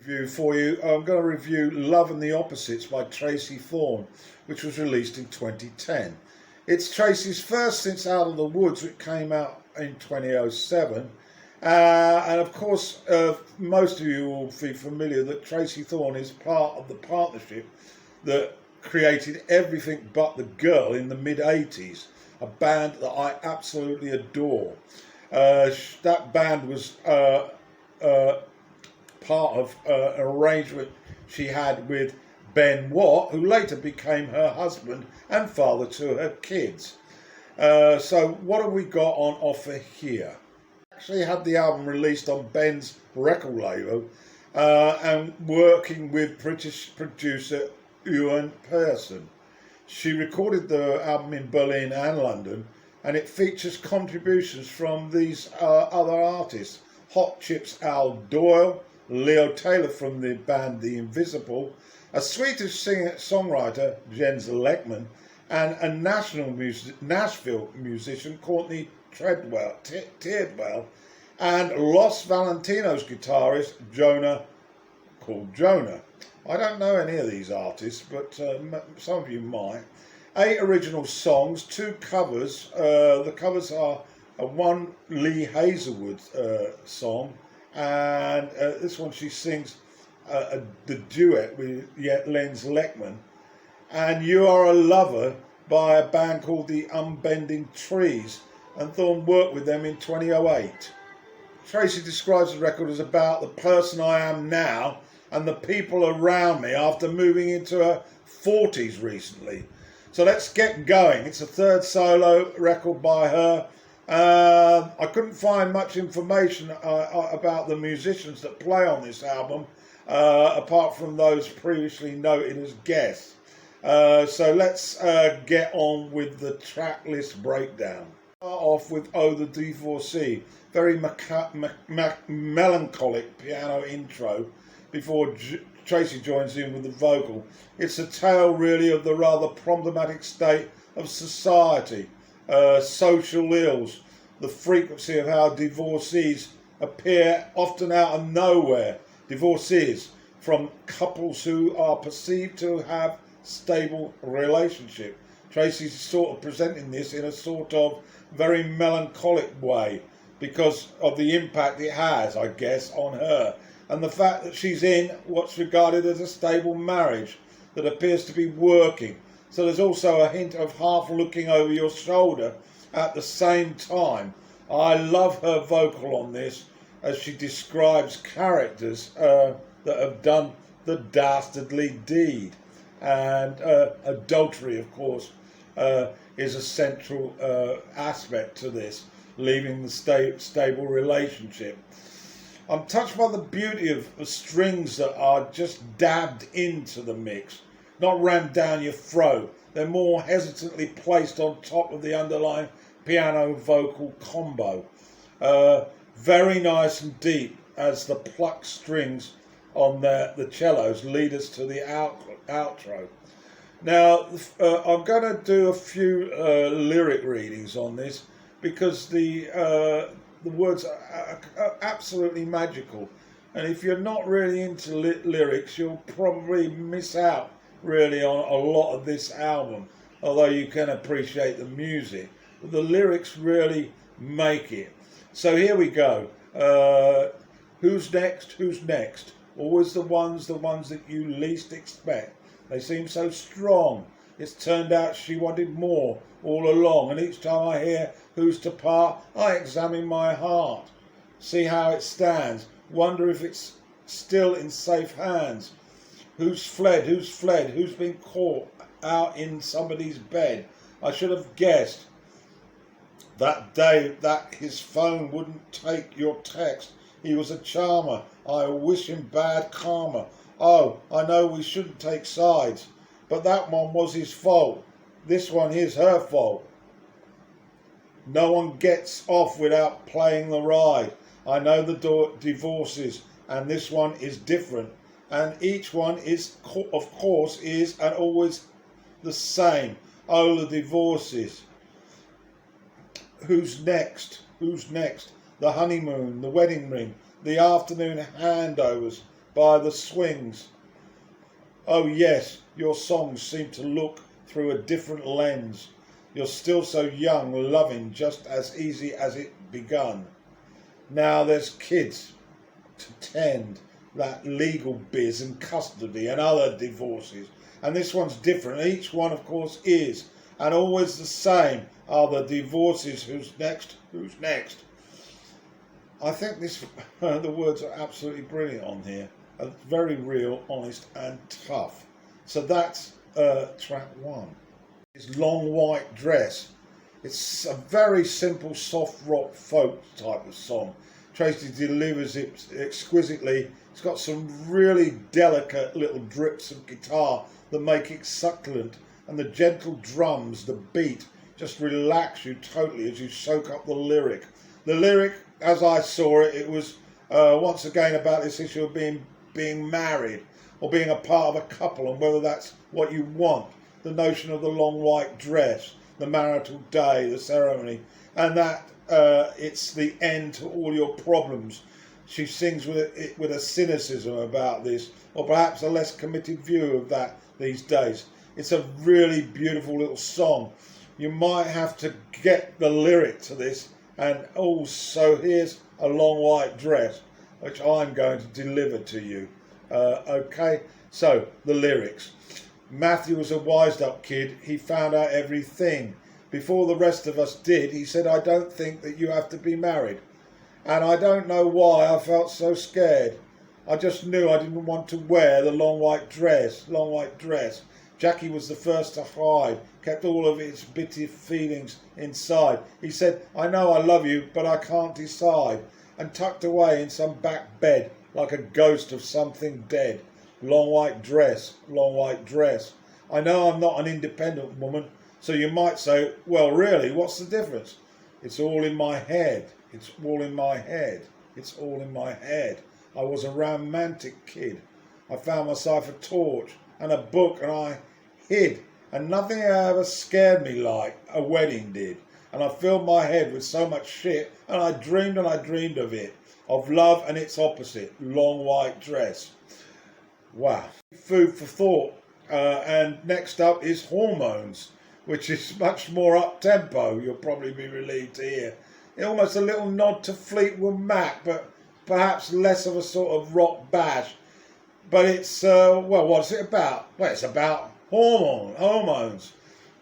review for you. I'm going to review Love and the Opposites by Tracey Thorn, which was released in 2010. It's Tracey's first since Out of the Woods, which came out in 2007. And of course, most of you will be familiar that Tracey Thorn is part of the partnership that created Everything But the Girl in the mid-80s, a band that I absolutely adore. That band was part of an arrangement she had with Ben Watt, who later became her husband and father to her kids. So what have we got on offer here? Actually had the album released on Ben's record label and working with British producer Ewan Pearson. She recorded the album in Berlin and London, and it features contributions from these other artists: Hot Chips Al Doyle, Leo Taylor from the band The Invisible, a Swedish singer-songwriter, Jens Lekman, and a Nashville musician, Courtney Tidwell, and Los Valentinos guitarist, Jonah, called Jonah. I don't know any of these artists, but some of you might. 8 original songs, 2 covers. The covers are one Lee Hazelwood song, and this one she sings the duet with Jens Lekman, and You Are a Lover by a band called the Unbending Trees, and Thorn worked with them in 2008. Tracey describes the record as about the person I am now and the people around me after moving into her 40s recently. So let's get going. It's a third solo record by her. I couldn't find much information about the musicians that play on this album, apart from those previously noted as guests. So let's get on with the track list breakdown. Start off with Oh the Divorcee, very melancholic piano intro before Tracey joins in with the vocal. It's a tale really of the rather problematic state of society, social ills, the frequency of how divorcees appear often out of nowhere, divorcees from couples who are perceived to have stable relationship. Tracey's sort of presenting this in a sort of very melancholic way because of the impact it has, I guess, on her, and the fact that she's in what's regarded as a stable marriage that appears to be working. So there's also a hint of half looking over your shoulder at the same time. I love her vocal on this as she describes characters that have done the dastardly deed. And adultery, of course, is a central aspect to this, leaving the stable relationship. I'm touched by the beauty of the strings that are just dabbed into the mix, not rammed down your throat. They're more hesitantly placed on top of the underlying piano-vocal combo. Very nice and deep as the plucked strings on the cellos lead us to the outro. Now, I'm going to do a few lyric readings on this because the words are absolutely magical, and if you're not really into lyrics, you'll probably miss out really on a lot of this album, although you can appreciate the music. But the lyrics really make it. So here we go. Who's next? Who's next? Always the ones that you least expect. They seem so strong. It's turned out she wanted more all along, and each time I hear who's to part, I examine my heart, see how it stands, wonder if it's still in safe hands. Who's fled? Who's been caught out in somebody's bed? I should have guessed that day that his phone wouldn't take your text. He was a charmer. I wish him bad karma. Oh, I know we shouldn't take sides, but that one was his fault. This one is her fault. No one gets off without playing the ride. I know the divorces, and this one is different. And each one is, of course, is and always the same. Oh, the divorces. Who's next? Who's next? The honeymoon, the wedding ring, the afternoon handovers, by the swings. Oh yes, your songs seem to look through a different lens. You're still so young, loving just as easy as it begun. Now there's kids to tend, that legal biz and custody and other divorces. And this one's different. Each one, of course, is. And always the same are the divorces. Who's next? Who's next? I think the words are absolutely brilliant on here. Very real, honest and tough. So that's track one. It's Long White Dress. It's a very simple soft rock folk type of song. Tracey delivers it exquisitely. It's got some really delicate little drips of guitar that make it succulent, and the gentle drums, the beat, just relax you totally as you soak up the lyric. The lyric, as I saw it, it was once again about this issue of being married or being a part of a couple, and whether that's what you want. The notion of the long white dress, the marital day, the ceremony, and that it's the end to all your problems. She sings with a cynicism about this, or perhaps a less committed view of that these days. It's a really beautiful little song. You might have to get the lyric to this, and also here's a long white dress, which I'm going to deliver to you. Okay, so the lyrics. Matthew was a wised up kid. He found out everything. Before the rest of us did, he said, I don't think that you have to be married. And I don't know why I felt so scared. I just knew I didn't want to wear the long white dress. Jackie was the first to hide, kept all of his bitter feelings inside. He said, I know I love you, but I can't decide. And tucked away in some back bed, like a ghost of something dead. Long white dress. I know I'm not an independent woman, so you might say, well, really, what's the difference? It's all in my head. I was a romantic kid. I found myself a torch and a book, and I hid. And nothing ever scared me like a wedding did. And I filled my head with so much shit, and I dreamed of it. Of love and its opposite, long white dress. Wow. Food for thought. And next up is Hormones, which is much more up-tempo, you'll probably be relieved to hear. Almost a little nod to Fleetwood Mac, but perhaps less of a sort of rock bash. But it's, what's it about? Well, it's about hormones.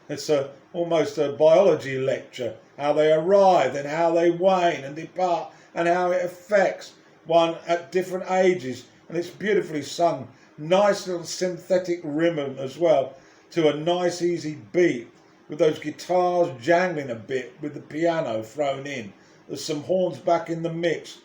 It's almost a biology lecture, how they arrive and how they wane and depart and how it affects one at different ages. And it's beautifully sung. Nice little synthetic rhythm as well, to a nice easy beat, with those guitars jangling a bit with the piano thrown in. There's some horns back in the mix,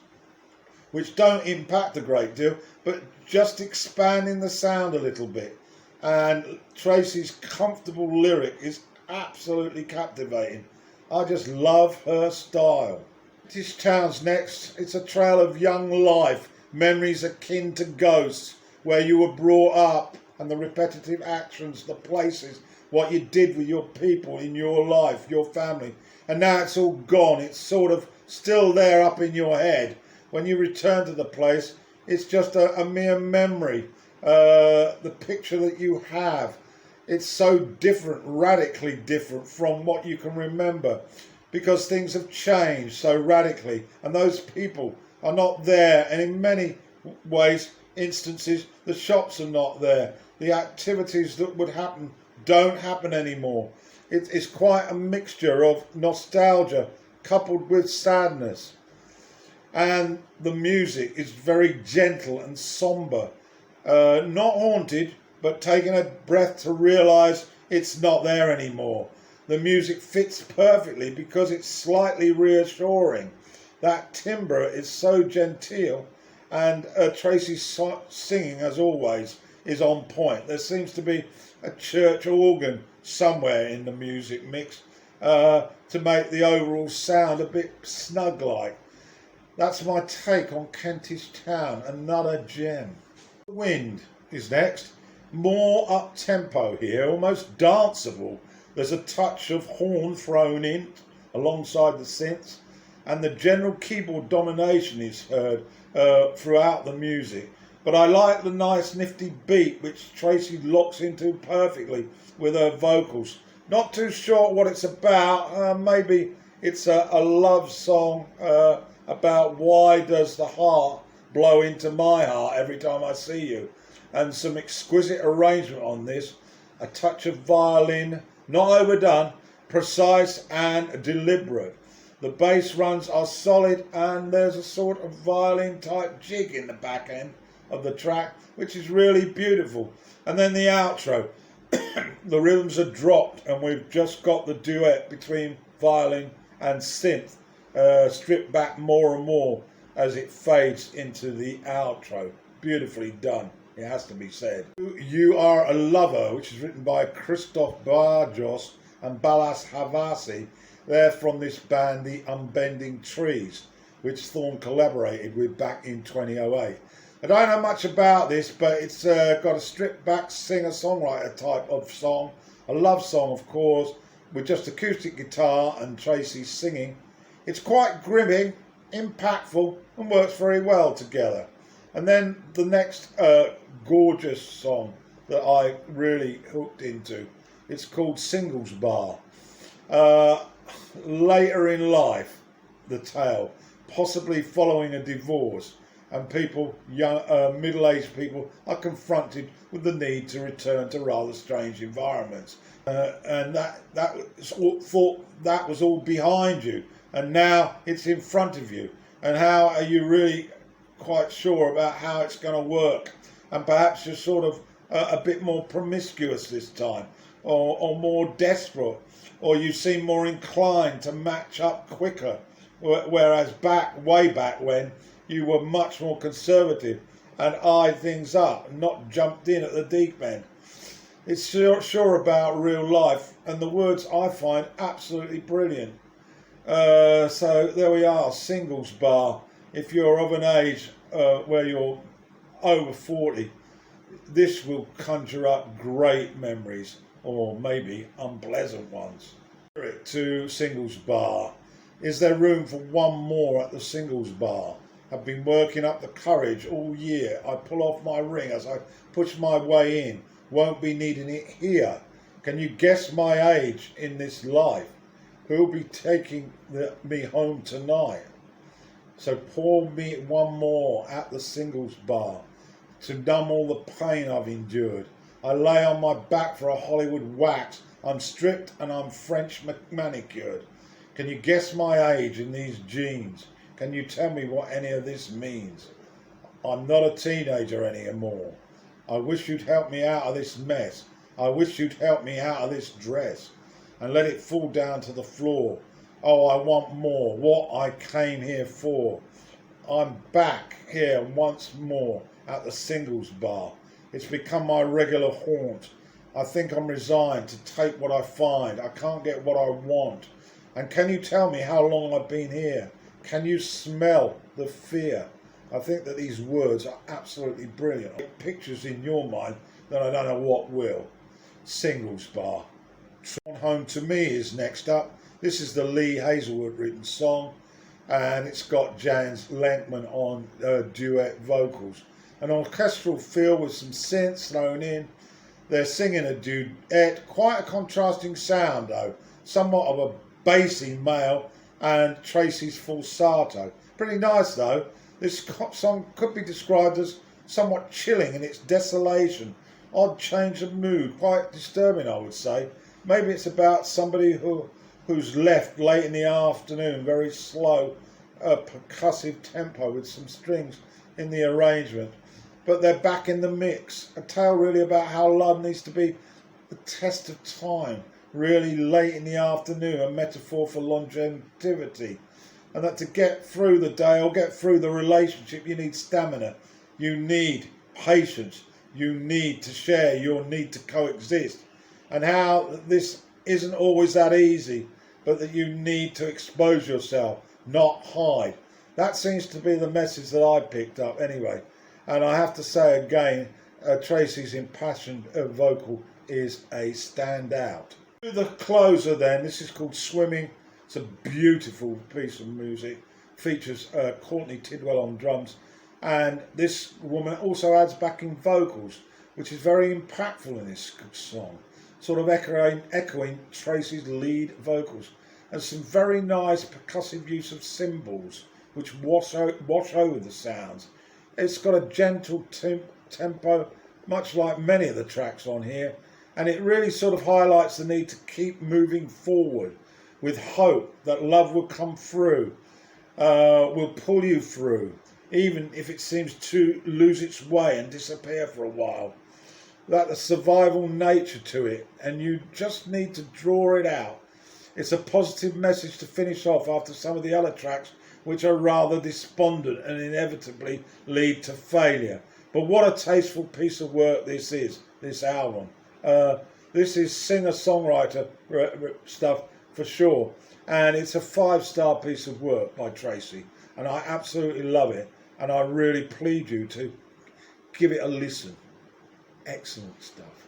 which don't impact a great deal, but just expanding the sound a little bit. And Tracey's comfortable lyric is absolutely captivating. I just love her style. British Town's next. It's a trail of young life, memories akin to ghosts, where you were brought up, and the repetitive actions, the places, what you did with your people in your life, your family. And now it's all gone. It's sort of still there up in your head. When you return to the place, it's just a mere memory. The picture that you have, it's so different, radically different from what you can remember, because things have changed so radically, and those people are not there, and in many instances, the shops are not there. The activities that would happen don't happen anymore. It's quite a mixture of nostalgia coupled with sadness. And the music is very gentle and sombre. Not haunted, but taking a breath to realise it's not there anymore. The music fits perfectly because it's slightly reassuring. That timbre is so genteel, and Tracey's singing, as always, is on point. There seems to be a church organ somewhere in the music mix to make the overall sound a bit snug-like. That's my take on Kentish Town, another gem. The Wind is next. More up-tempo here, almost danceable. There's a touch of horn thrown in alongside the synths, and the general keyboard domination is heard throughout the music. But I like the nice nifty beat which Tracey locks into perfectly with her vocals. Not too sure what it's about. Maybe it's a love song about why does the heart blow into my heart every time I see you. And some exquisite arrangement on this. A touch of violin, not overdone, precise and deliberate. The bass runs are solid and there's a sort of violin type jig in the back end of the track, which is really beautiful. And then the outro. The rhythms are dropped and we've just got the duet between violin and synth stripped back more and more as it fades into the outro. Beautifully done, it has to be said. You Are a Lover, which is written by Christoph Barjos and Balas Havasi. They're from this band, The Unbending Trees, which Thorn collaborated with back in 2008. I don't know much about this, but it's got a stripped back singer-songwriter type of song. A love song, of course, with just acoustic guitar and Tracey singing. It's quite gripping, impactful, and works very well together. And then the next gorgeous song that I really hooked into, it's called Singles Bar. Later in life, the tale, possibly following a divorce, and people, young, middle-aged people, are confronted with the need to return to rather strange environments. And that was all behind you, and now it's in front of you. And how are you really quite sure about how it's going to work? And perhaps you're sort of a bit more promiscuous this time, or more desperate, or you seem more inclined to match up quicker, whereas way back when, you were much more conservative and eyed things up, not jumped in at the deep end. It's sure about real life, and the words I find absolutely brilliant. So there we are, Singles Bar. If you're of an age where you're over 40, this will conjure up great memories, or maybe unpleasant ones. To Singles Bar. Is there room for one more at the Singles Bar? I've been working up the courage all year. I pull off my ring as I push my way in. Won't be needing it here. Can you guess my age in this life? Who'll be taking me home tonight? So pour me one more at the Singles Bar to numb all the pain I've endured. I lay on my back for a Hollywood wax. I'm stripped and I'm French manicured. Can you guess my age in these jeans? Can you tell me what any of this means? I'm not a teenager anymore. I wish you'd help me out of this mess. I wish you'd help me out of this dress and let it fall down to the floor. Oh, I want more, what I came here for. I'm back here once more at the Singles Bar. It's become my regular haunt. I think I'm resigned to take what I find. I can't get what I want. And can you tell me how long I've been here? Can you smell the fear? I think that these words are absolutely brilliant. Pictures in your mind, then I don't know what will. Singles Bar. Drawn Home to Me is next up. This is the Lee Hazelwood written song, and it's got Jans Lenkman on duet vocals. An orchestral feel with some synths thrown in. They're singing a duet, quite a contrasting sound though, somewhat of a bassy male and Tracey's falsetto. Pretty nice though. This song could be described as somewhat chilling in its desolation, odd change of mood, quite disturbing I would say. Maybe it's about somebody who's left late in the afternoon, very slow, percussive tempo with some strings in the arrangement. But they're back in the mix. A tale really about how love needs to be the test of time, really late in the afternoon, a metaphor for longevity. And that to get through the day or get through the relationship, you need stamina, you need patience, you need to share, you need to coexist. And how this isn't always that easy, but that you need to expose yourself, not hide. That seems to be the message that I picked up anyway. And I have to say again, Tracey's impassioned vocal is a standout. The closer then, this is called Swimming. It's a beautiful piece of music. Features Courtney Tidwell on drums And this woman also adds backing vocals, which is very impactful in this song, sort of echoing Tracey's lead vocals, and some very nice percussive use of cymbals, which wash over the sounds. It's got a gentle tempo, much like many of the tracks on here, and it really sort of highlights the need to keep moving forward with hope that love will come through, will pull you through, even if it seems to lose its way and disappear for a while. That the survival nature to it, and you just need to draw it out. It's a positive message to finish off after some of the other tracks, which are rather despondent and inevitably lead to failure. But what a tasteful piece of work this is, this album. This is singer-songwriter stuff for sure, and it's a 5-star piece of work by Tracey, and I absolutely love it, and I really plead you to give it a listen. Excellent stuff.